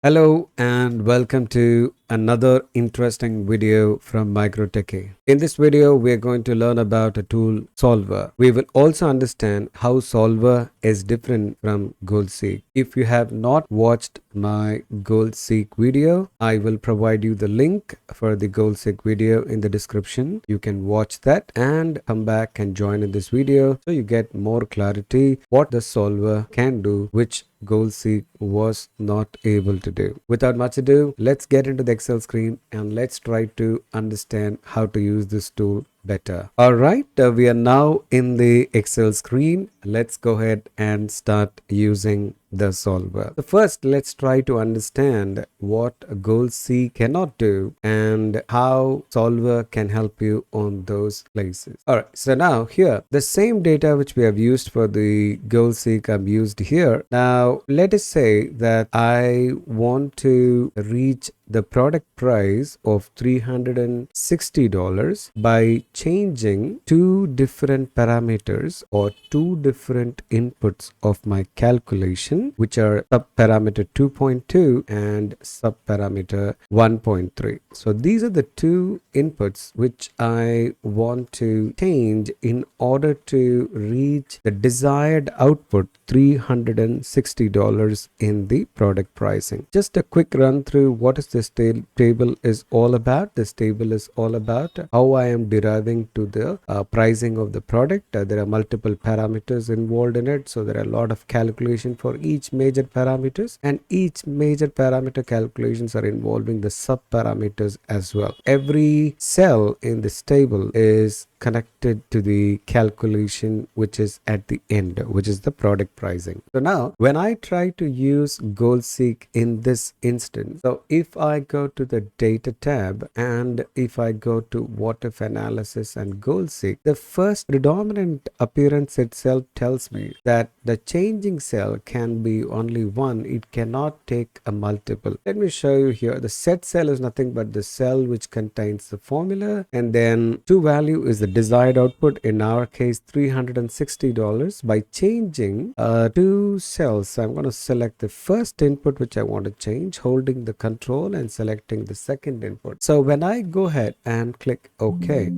Hello and welcome to another interesting video from microtechie. In this video, we are going to learn about a tool solver. We will also understand how solver is different from goal-seek. If you have not watched my goal-seek video, I will provide you the link for the goal-seek video in the description. You can watch that and come back and join in this video so you get more clarity what the solver can do, which goal-seek was not able to do. Without much ado, let's get into the Excel screen and let's try to understand how to use this tool better. Alright, we are now in the Excel screen. Let's go ahead and start using the solver. So first, let's try to understand what goal-seek cannot do and how solver can help you on those places. Alright, so now here, the same data which we have used for the goal-seek I've used here. Now, let us say that I want to reach the product price of $360 by changing two different parameters or two different inputs of my calculation, which are subparameter 2.2 and subparameter 1.3. So these are the two inputs which I want to change in order to reach the desired output $360 in the product pricing. Just a quick run through what is this table is all about. This table is all about how I am deriving to the pricing of the product. There are multiple parameters involved in it, so there are a lot of calculation for each major parameters, and each major parameter calculations are involving the sub parameters as well. Every cell in this table is connected to the calculation which is at the end, which is the product pricing. So now when I try to use goal-seek in this instance, so if I go to the data tab and if I go to what if analysis and goal-seek, the first predominant appearance itself tells me that the changing cell can be only one. It cannot take a multiple. Let me show you here. The set cell is nothing but the cell which contains the formula, and then to value is the desired output, in our case $360. By changing two cells, so I'm going to select the first input which I want to change, holding the control and selecting the second input. So when I go ahead and click OK,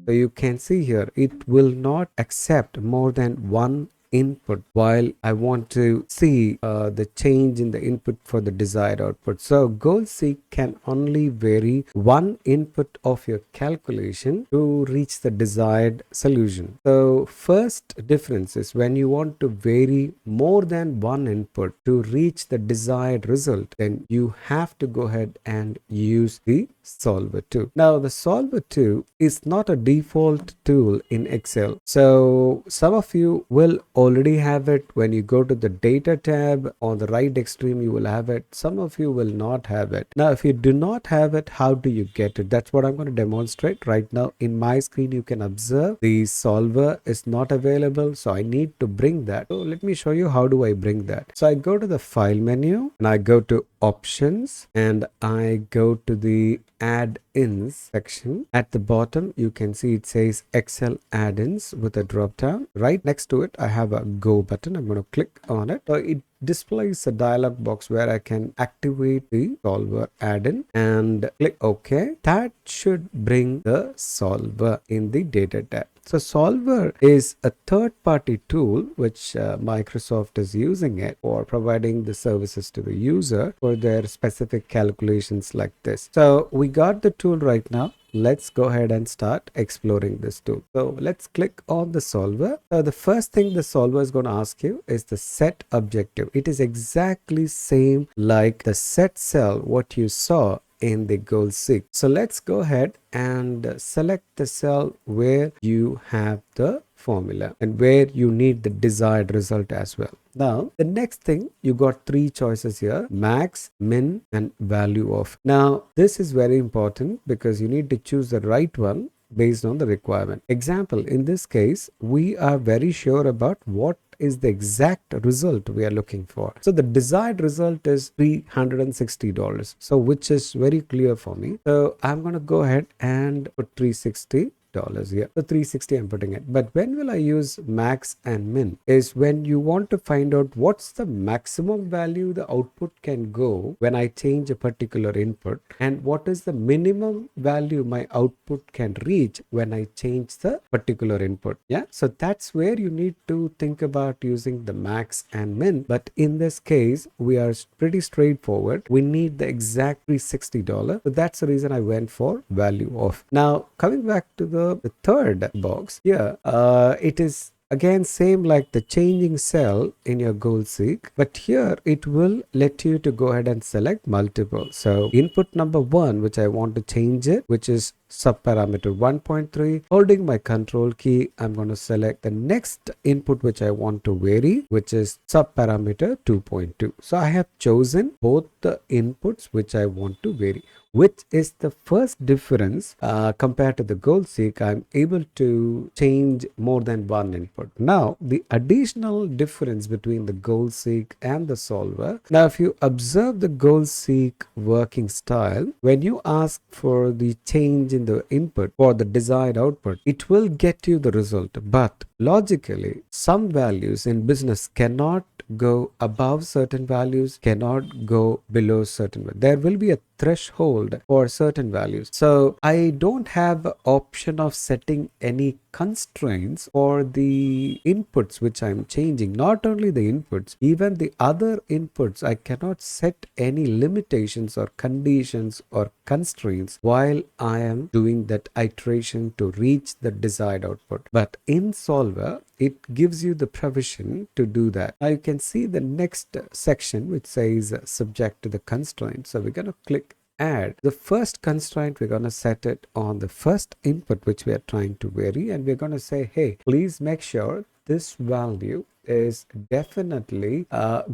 so you can see here it will not accept more than one input while I want to see the change in the input for the desired output. So goal-seek can only vary one input of your calculation to reach the desired solution. So first difference is when you want to vary more than one input to reach the desired result, then you have to go ahead and use the solver 2. Now the solver 2 is not a default tool in Excel. So some of you will already have it. When you go to the data tab on the right extreme, you will have it. Some of you will not have it. Now if you do not have it, how do you get it? That's what I'm going to demonstrate right now. In my screen you can observe the solver is not available, so I need to bring that. So let me show you how do I bring that. So I go to the file menu and I go to options and I go to the add-ins section. At the bottom you can see it says Excel add-ins with a drop down. Right next to it I have a go button. I'm going to click on it. So it displays a dialog box where I can activate the solver add-in and click OK. That should bring the solver in the data tab. So solver is a third-party tool which Microsoft is using it for providing the services to the user for their specific calculations like this. So we got the tool right now. Let's go ahead and start exploring this tool. So let's click on the solver. So the first thing the solver is going to ask you is the set objective. It is exactly same like the set cell what you saw in the goal-seek. So let's go ahead and select the cell where you have the formula and where you need the desired result as well. Now the next thing, you got three choices here: max, min and value of. Now this is very important because you need to choose the right one based on the requirement. Example, in this case we are very sure about what is the exact result we are looking for. So the desired result is $360. So which is very clear for me. So I'm going to go ahead and put $360. here. So 360 I'm putting it. But when will I use max and min is when you want to find out what's the maximum value the output can go when I change a particular input, and what is the minimum value my output can reach when I change the particular input. Yeah, so that's where you need to think about using the max and min. But in this case, we are pretty straightforward. We need the exact $360. So that's the reason I went for value of. Now, coming back to the third box here, it is again same like the changing cell in your goal seek, but here it will let you to go ahead and select multiple. So input number 1, which I want to change it, which is subparameter 1.3, holding my control key, I'm going to select the next input which I want to vary, which is subparameter 2.2. So I have chosen both the inputs which I want to vary, which is the first difference compared to the goal seek. I'm able to change more than one input. Now, the additional difference between the goal seek and the solver. Now, if you observe the goal seek working style, when you ask for the change in the input for the desired output, it will get you the result. But logically, some values in business cannot go above certain values, cannot go below certain values. There will be a threshold for certain values. So I don't have the option of setting any constraints for the inputs which I'm changing. Not only the inputs, even the other inputs, I cannot set any limitations or conditions or constraints while I am doing that iteration to reach the desired output. But in Solver, it gives you the provision to do that. Now you can see the next section which says subject to the constraint. So we're going to click add. The first constraint, we're going to set it on the first input which we are trying to vary, and we're going to say, hey, please make sure this value is definitely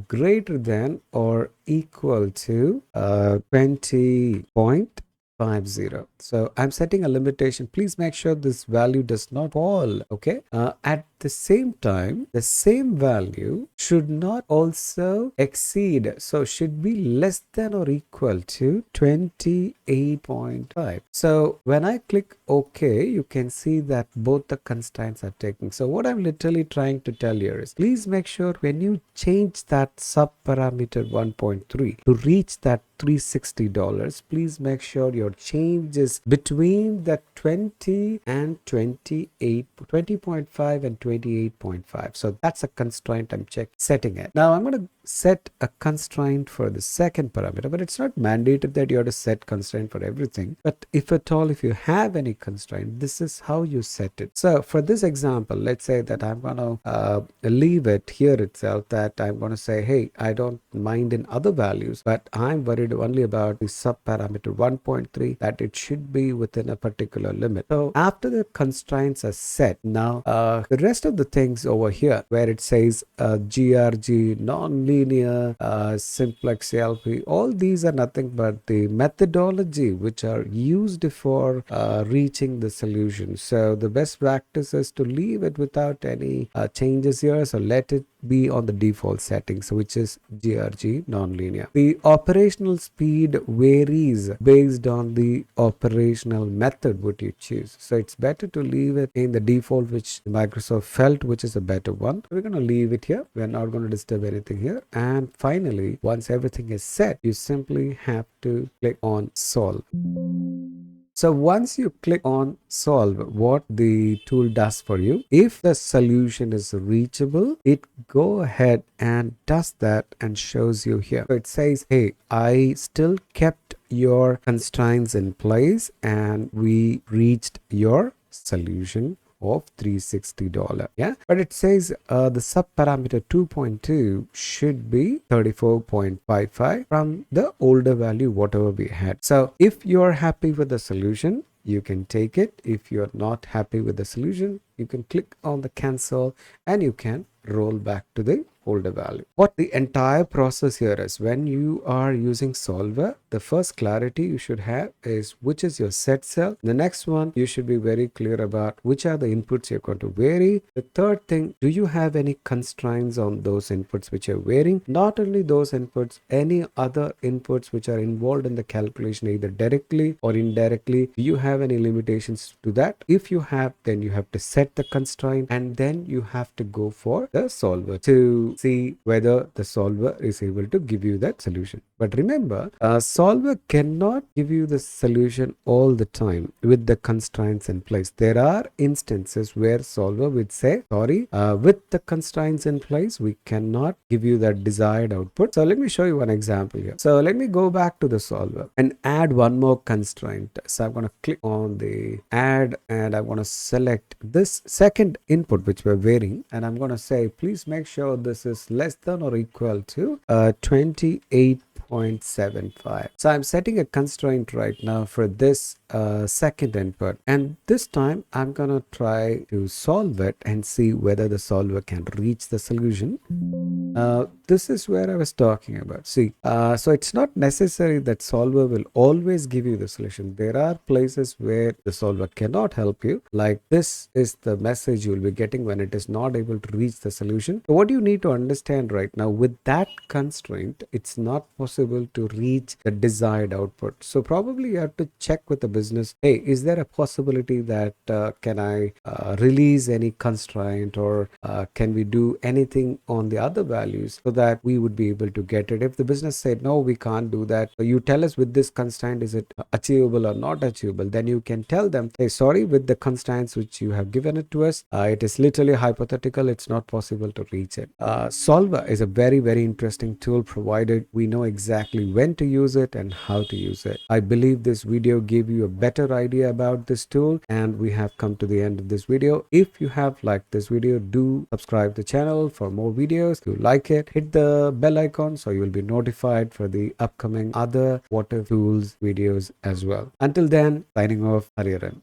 greater than or equal to 20.50. So I'm setting a limitation. Please make sure this value does not fall. Okay. At the same time, the same value should not also exceed. So should be less than or equal to 28.5. So when I click OK, you can see that both the constraints are taken. So what I'm literally trying to tell here is, please make sure when you change that subparameter 1.3 to reach that $360, please make sure your change is between the 20 and 20.5 and 28.5. So that's a constraint I'm setting it. Now I'm going to set a constraint for the second parameter, but it's not mandated that you have to set constraint for everything. But if at all, if you have any constraint, this is how you set it. So for this example, let's say that I'm going to leave it here itself, that I'm going to say, hey, I don't mind in other values, but I'm worried only about the subparameter 1.3, that it should be within a particular limit. So after the constraints are set, now the rest of the things over here where it says GRG, non-linear, simplex LP, all these are nothing but the methodology which are used for reaching the solution. So the best practice is to leave it without any changes here. So let it be on the default settings, which is GRG non-linear. The operational speed varies based on the operational method what you choose. So it's better to leave it in the default which Microsoft felt, which is a better one. We're going to leave it here. We're not going to disturb anything here. And finally, once everything is set, you simply have to click on solve. So once you click on solve, what the tool does for you, if the solution is reachable, it go ahead and does that and shows you here. So it says, hey, I still kept your constraints in place and we reached your solution of $360. Yeah, but it says the subparameter 2.2 should be 34.55 from the older value whatever we had. So if you're happy with the solution, you can take it. If you're not happy with the solution, you can click on the cancel and you can roll back to the older value. What the entire process here is, when you are using solver, the first clarity you should have is which is your set cell. The next one, you should be very clear about which are the inputs you're going to vary. The third thing, do you have any constraints on those inputs which you're varying? Not only those inputs, any other inputs which are involved in the calculation, either directly or indirectly, do you have any limitations to that? If you have, then you have to set the constraint, and then you have to go for the solver to see whether the solver is able to give you that solution. But remember, a solver cannot give you the solution all the time with the constraints in place. There are instances where solver would say, sorry, with the constraints in place, we cannot give you that desired output. So let me show you one example here. So let me go back to the solver and add one more constraint. So I'm going to click on the add, and I want to select this second input which we're varying, and I'm going to say, please make sure this is less than or equal to 28.75. So I'm setting a constraint right now for this second input, and this time I'm gonna try to solve it and see whether the solver can reach the solution. This is where I was talking about. See, so it's not necessary that solver will always give you the solution. There are places where the solver cannot help you. Like this is the message you will be getting when it is not able to reach the solution. So what you need to understand right now, with that constraint, it's not possible to reach the desired output. So probably you have to check with the business. Hey, is there a possibility that can I release any constraint, or can we do anything on the other values so that we would be able to get it? If the business said no, we can't do that, so you tell us with this constraint, is it achievable or not achievable? Then you can tell them, hey, sorry, with the constraints which you have given it to us, it is literally hypothetical, it's not possible to reach it. Solver is a very, very interesting tool, provided we know exactly when to use it and how to use it. I believe this video gave you a better idea about this tool, and we have come to the end of this video. If you have liked this video, do subscribe to the channel for more videos. If you like it, hit the bell icon so you will be notified for the upcoming other water tools videos as well. Until then, signing off, Hariharan.